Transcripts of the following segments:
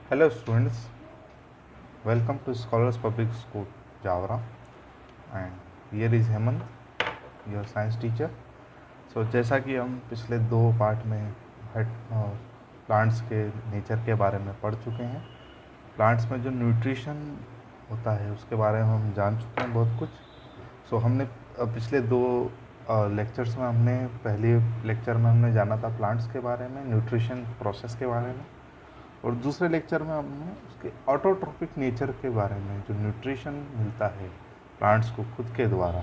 Hello students, welcome to Scholars Public School Javra, and here is Hemant, your science teacher. So जैसा कि हम पिछले दो part में प्लांट्स के नेचर के बारे में पढ़ चुके हैं, प्लांट्स में जो न्यूट्रिशन होता है उसके बारे में हम जान चुके हैं बहुत कुछ. सो हमने पिछले दो लेक्चर्स में हमने पहले लेक्चर में हमने जाना था प्लांट्स के बारे में, न्यूट्रिशन प्रोसेस के बारे में, और दूसरे लेक्चर में हमने उसके ऑटोट्रोपिक नेचर के बारे में, जो न्यूट्रिशन मिलता है प्लांट्स को खुद के द्वारा,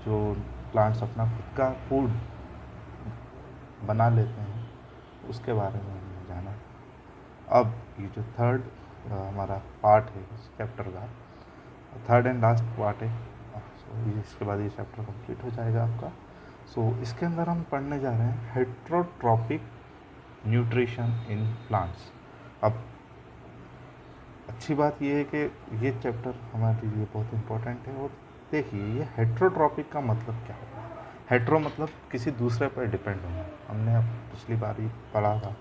जो प्लांट्स अपना खुद का फूड बना लेते हैं, उसके बारे में हमने जाना. अब ये जो थर्ड हमारा पार्ट है इस चैप्टर का, थर्ड एंड लास्ट पार्ट है. सो इसके बाद ये चैप्टर कंप्लीट हो जाएगा आपका. सो इसके अंदर हम पढ़ने जा रहे हैं हेट्रोट्रॉपिक न्यूट्रिशन इन प्लांट्स. अब अच्छी बात यह है कि ये चैप्टर हमारे लिए बहुत इम्पोर्टेंट है. और देखिए, ये हेट्रोट्रॉपिक का मतलब क्या होता है. हेट्रो मतलब किसी दूसरे पर डिपेंड होना. हमने अब पिछली बार ही पढ़ा था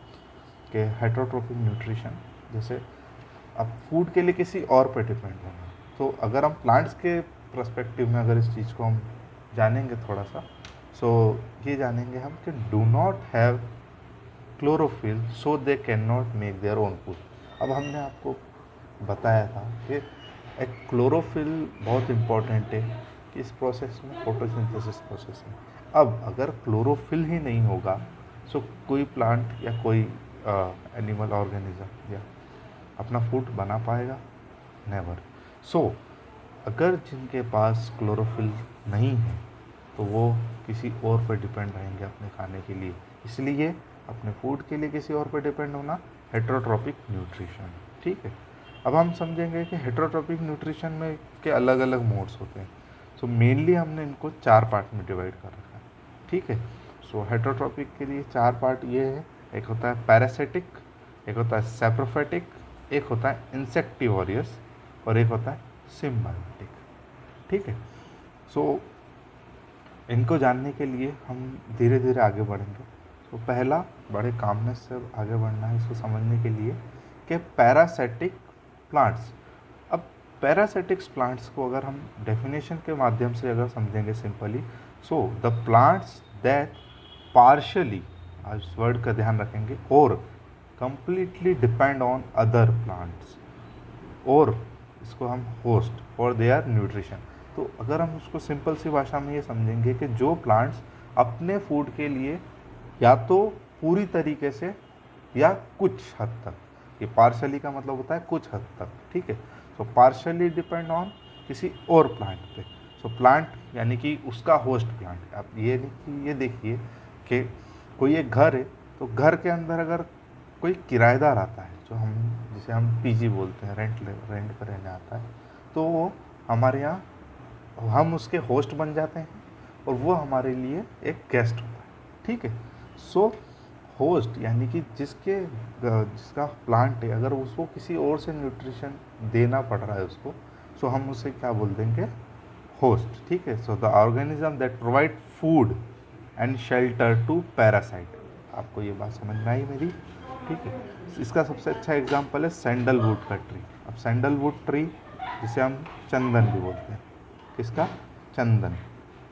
कि हेट्रोट्रॉपिक न्यूट्रिशन, जैसे अब फूड के लिए किसी और पर डिपेंड होना. तो अगर हम प्लांट्स के पर्सपेक्टिव में अगर इस चीज़ को हम जानेंगे थोड़ा सा, सो ये जानेंगे हम कि do not have chlorophyll so they can not make their own food. अब हमने आपको बताया था कि एक क्लोरोफिल बहुत इम्पॉर्टेंट है कि इस प्रोसेस में, फोटोसिंथेसिस प्रोसेस में. अब अगर क्लोरोफिल ही नहीं होगा सो कोई प्लांट या कोई एनिमल ऑर्गेनिज्म या अपना फूड बना पाएगा? नेवर. सो अगर जिनके पास क्लोरोफिल नहीं है तो वो किसी और पर डिपेंड रहेंगे अपने खाने के लिए. इसलिए अपने फूड के लिए किसी और पर डिपेंड होना हेट्रोट्रॉपिक न्यूट्रिशन. ठीक है. अब हम समझेंगे कि हेट्रोट्रॉपिक न्यूट्रिशन में के अलग अलग मोड्स होते हैं. सो मेनली हमने इनको 4 पार्ट में डिवाइड कर रखा है. ठीक है. सो हेट्रोट्रॉपिक के लिए 4 पार्ट ये है. एक होता है पैरासिटिक, एक होता है सैप्रोफाइटिक, एक होता है इंसेक्टिवोरियस, और एक होता है सिम्बायोटिक. ठीक है. सो इनको जानने के लिए हम धीरे धीरे आगे बढ़ेंगे. तो पहला, बड़े कामनेस से आगे बढ़ना है इसको समझने के लिए कि पैरासिटिक प्लांट्स. अब पैरासिटिक्स प्लांट्स को अगर हम डेफिनेशन के माध्यम से अगर समझेंगे simply, so the plants that partially, आज इस वर्ड का ध्यान रखेंगे, और completely depend on other plants, और इसको हम होस्ट फॉर देयर न्यूट्रिशन. तो अगर हम उसको सिंपल सी भाषा में ये समझेंगे कि जो प्लांट्स अपने फूड के लिए या तो पूरी तरीके से या कुछ हद तक, ये पार्शली का मतलब होता है कुछ हद तक. ठीक है. सो पार्शली डिपेंड ऑन किसी और प्लांट पे. सो प्लांट यानी कि उसका होस्ट प्लांट. आप ये नहीं कि ये देखिए कि कोई एक घर है, तो घर के अंदर अगर कोई किराएदार आता है, जो हम जिसे हम पीजी बोलते हैं, रेंट पर रहने आता है, तो वो हमारे यहाँ, हम उसके होस्ट बन जाते हैं और वो हमारे लिए एक गेस्ट होता है. ठीक है. सो होस्ट यानी कि जिसका प्लांट है, अगर उसको किसी और से न्यूट्रिशन देना पड़ रहा है उसको, सो हम उसे क्या बोल देंगे? होस्ट. ठीक है. So the organism that provide food and shelter to parasite. आपको ये बात समझ में आई मेरी? ठीक है. इसका सबसे अच्छा एग्जांपल है सैंडलवुड का ट्री. अब सैंडलवुड ट्री, जिसे हम चंदन भी बोलते हैं, किसका? चंदन.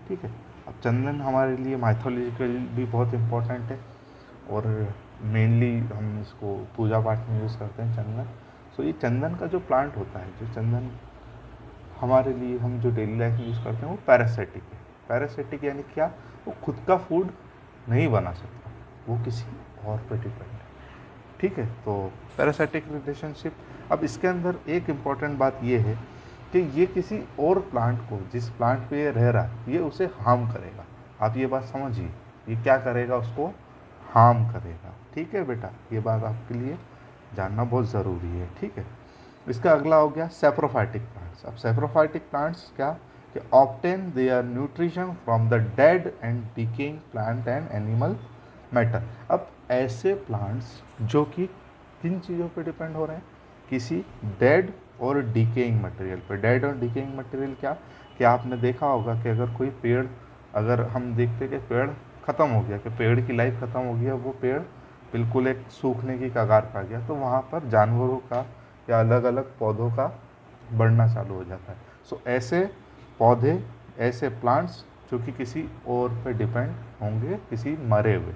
ठीक है. अब चंदन हमारे लिए माइथोलॉजिकल भी बहुत इम्पोर्टेंट है, और मेनली हम इसको पूजा पाठ में यूज़ करते हैं चंदन. सो ये चंदन का जो प्लांट होता है, जो चंदन हमारे लिए हम जो डेली लाइफ में यूज़ करते हैं, वो पैरासिटिक है. पैरासिटिक यानी क्या? वो खुद का फूड नहीं बना सकता, वो किसी और पर डिपेंड है. ठीक है. तो पैरासिटिक रिलेशनशिप. अब इसके अंदर एक इम्पॉर्टेंट बात ये है कि ये किसी और प्लांट को, जिस प्लांट पे ये रह रहा है, ये उसे हार्म करेगा. आप ये बात समझिए, ये क्या करेगा? उसको हार्म करेगा. ठीक है बेटा, ये बात आपके लिए जानना बहुत ज़रूरी है. ठीक है. इसका अगला हो गया सैप्रोफाइटिक प्लांट्स. अब सैप्रोफाइटिक प्लांट्स क्या? कि obtain their nutrition from the dead and decaying plant and animal matter. अब ऐसे प्लांट्स जो कि किन चीज़ों पे डिपेंड हो रहे हैं? किसी डेड और डिकेइंग मटेरियल पे. डेड और डिकेइंग मटेरियल क्या? कि आपने देखा होगा कि अगर कोई पेड़, अगर हम देखते कि पेड़ ख़त्म हो गया, कि पेड़ की लाइफ ख़त्म हो गया, वो पेड़ बिल्कुल एक सूखने की कगार पर आ गया, तो वहाँ पर जानवरों का या अलग अलग पौधों का बढ़ना चालू हो जाता है। सो ऐसे पौधे, ऐसे प्लांट्स जो कि किसी और पे डिपेंड होंगे, किसी मरे हुए,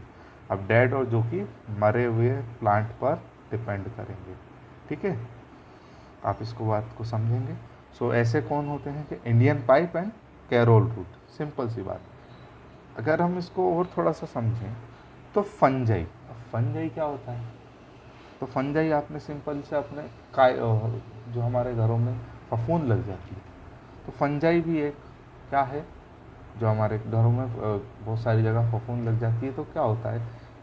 अब डेड और जो कि मरे हुए प्लांट पर डिपेंड करेंगे। ठीक है, आप इसको बात को समझेंगे। सो ऐसे कौन होते हैं कि Indian pipe and carol root, simple सी बात। अगर हम इसको और थोड़ा सा समझें तो फंजाई, अब फंजाई क्या होता है? तो फंजाई आपने सिंपल से अपने काय जो हमारे घरों में फफूंद लग जाती है, तो फंजाई भी एक क्या है जो हमारे घरों में बहुत सारी जगह फफूंद लग जाती है। तो क्या होता है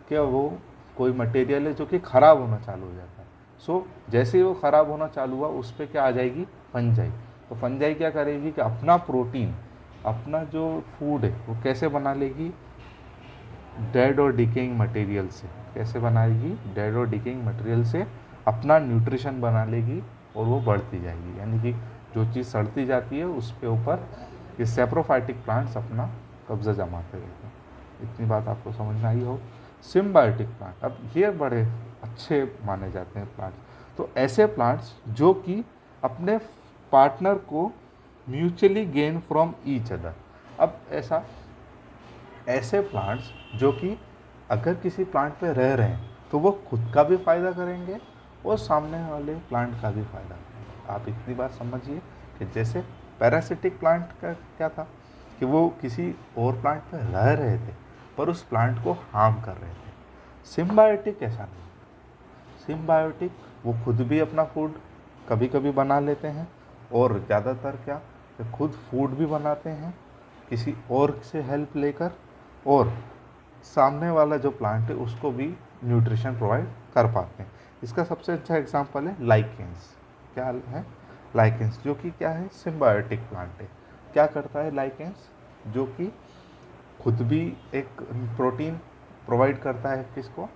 कि वो कोई मटेरियल है जो कि ख़राब होना चालू हो जाता है। सो जैसे ही वो ख़राब होना चालू हुआ, उस पर क्या आ जाएगी? फंजाई। तो फंजाई क्या करेगी कि अपना प्रोटीन, अपना जो फूड है वो कैसे बना लेगी? डेड और डिकेइंग मटेरियल से। कैसे बनाएगी? डेड और डिकेइंग मटेरियल से अपना न्यूट्रिशन बना लेगी और वो बढ़ती जाएगी। यानी कि जो चीज़ सड़ती जाती है उस पे ऊपर ये सेप्रोफाइटिक प्लांट्स अपना कब्जा जमाते रहते हैं। इतनी बात आपको समझ में आई हो। सिम्बायोटिक प्लांट, अब ये बड़े अच्छे माने जाते हैं प्लांट्स। तो ऐसे प्लांट्स जो कि अपने पार्टनर को mutually gain from each other. अब ऐसे प्लांट्स जो कि अगर किसी प्लांट पे रह रहे हैं तो वो खुद का भी फ़ायदा करेंगे और सामने वाले प्लांट का भी फ़ायदा करेंगे। आप इतनी बात समझिए कि जैसे पैरासिटिक प्लांट का क्या था कि वो किसी और प्लांट पे रह रहे थे पर उस प्लांट को हार्म कर रहे थे। सिम्बायोटिक ऐसा नहीं। सिम्बायोटिक वो खुद भी अपना फूड कभी कभी बना लेते हैं और ज़्यादातर क्या कि खुद फूड भी बनाते हैं किसी और से हेल्प लेकर, और सामने वाला जो प्लांट है उसको भी न्यूट्रिशन प्रोवाइड कर पाते हैं। इसका सबसे अच्छा एग्जांपल है लाइकेंस। क्या है? लाइकेंस जो कि क्या है? सिम्बायोटिक प्लांट है। क्या करता है लाइकेंस? जो कि खुद भी एक प्रोटीन प्रोवाइड करता है किसको?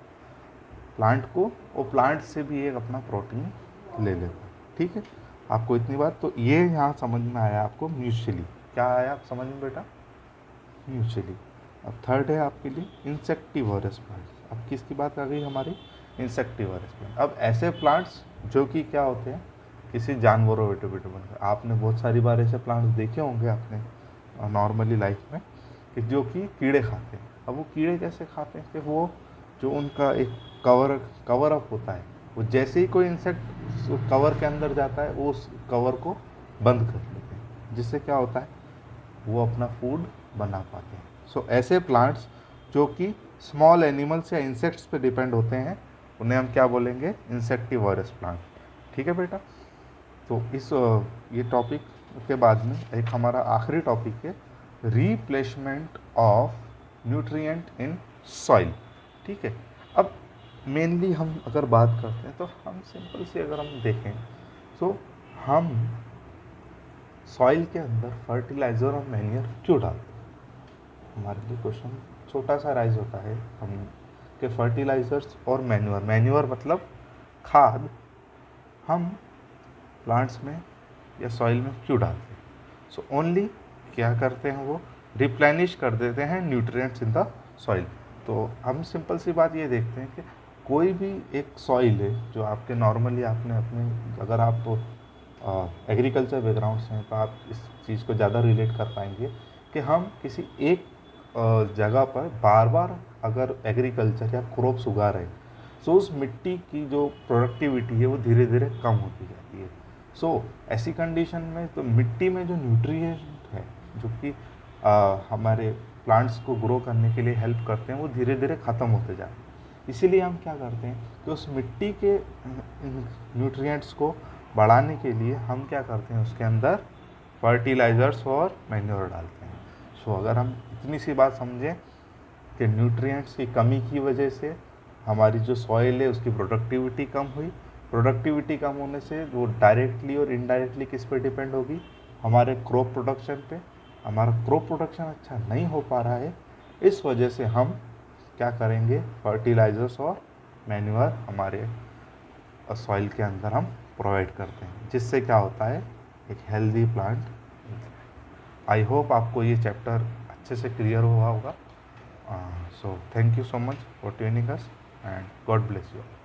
प्लांट को, और प्लांट से भी एक अपना प्रोटीन ले लेता है। ठीक है, आपको इतनी बात तो ये यहाँ समझ में आया आपको। म्यूचुअली क्या आया आप समझ में बेटा? म्यूचुअली। अब थर्ड है आपके लिए इंसेक्टिवोरस प्लांट्स। अब किसकी बात आ गई हमारी? Insectivorous plant. अब ऐसे प्लांट्स जो कि क्या होते हैं? किसी जानवरों बनकर, आपने बहुत सारी बार ऐसे प्लांट्स देखे होंगे आपने नॉर्मली लाइफ में कि जो कि कीड़े खाते हैं। अब वो कीड़े कैसे खाते हैं कि वो जो उनका एक कवर अप होता है, वो जैसे ही कोई इंसेक्ट कवर के अंदर जाता है वो उस कवर को बंद कर लेते हैं, जिससे क्या होता है? वो अपना फूड बना पाते हैं। सो ऐसे प्लांट्स जो कि स्मॉल एनिमल्स या इंसेक्ट्स पे डिपेंड होते हैं उन्हें हम क्या बोलेंगे? Insectivorous plant. ठीक है बेटा। तो ये टॉपिक के बाद में एक हमारा आखिरी टॉपिक है replacement of nutrient in soil. ठीक है, अब मेनली हम अगर बात करते हैं तो हम सिंपल सी अगर हम देखें तो हम सॉइल के अंदर फर्टिलाइज़र और मैन्योर क्यों डालते हैं? हमारे लिए क्वेश्चन छोटा सा राइज होता है हम के फर्टिलाइज़र्स और मैन्योर मतलब खाद हम प्लांट्स में या सॉइल में क्यों डालते हैं? सो ओनली क्या करते हैं? वो रिप्लेनिश कर देते हैं न्यूट्रिएंट्स इन द सॉइल। तो हम सिंपल सी बात ये देखते हैं कि कोई भी एक सॉइल है जो आपके नॉर्मली आपने अपने, अगर आप एग्रीकल्चर बैकग्राउंड से हैं तो आप इस चीज़ को ज़्यादा रिलेट कर पाएंगे कि हम किसी एक जगह पर बार बार अगर एग्रीकल्चर या क्रॉप्स उगा रहे हैं तो उस मिट्टी की जो प्रोडक्टिविटी है वो धीरे धीरे कम होती जाती है। सो ऐसी कंडीशन में तो मिट्टी में जो न्यूट्रिएंट है जो कि हमारे प्लांट्स को ग्रो करने के लिए हेल्प करते हैं वो धीरे धीरे ख़त्म होते जाते हैं। इसीलिए हम क्या करते हैं कि उस मिट्टी के न्यूट्रिएंट्स को बढ़ाने के लिए हम क्या करते हैं? उसके अंदर फर्टिलाइज़र्स और मैन्योर डालते हैं। सो अगर हम इतनी सी बात समझें कि न्यूट्रिएंट्स की कमी की वजह से हमारी जो सॉइल है उसकी प्रोडक्टिविटी कम हुई। प्रोडक्टिविटी कम होने से वो डायरेक्टली और इनडायरेक्टली किस पे डिपेंड होगी? हमारे क्रॉप प्रोडक्शन पे। हमारा क्रॉप प्रोडक्शन अच्छा नहीं हो पा रहा है, इस वजह से हम क्या करेंगे? फर्टिलाइज़र्स और मैन्योर हमारे सॉइल के अंदर हम प्रोवाइड करते हैं, जिससे क्या होता है? एक हेल्दी प्लांट। आई होप आपको ये चैप्टर अच्छे से क्लियर हुआ होगा। So thank you so much for tuning us. and God bless you.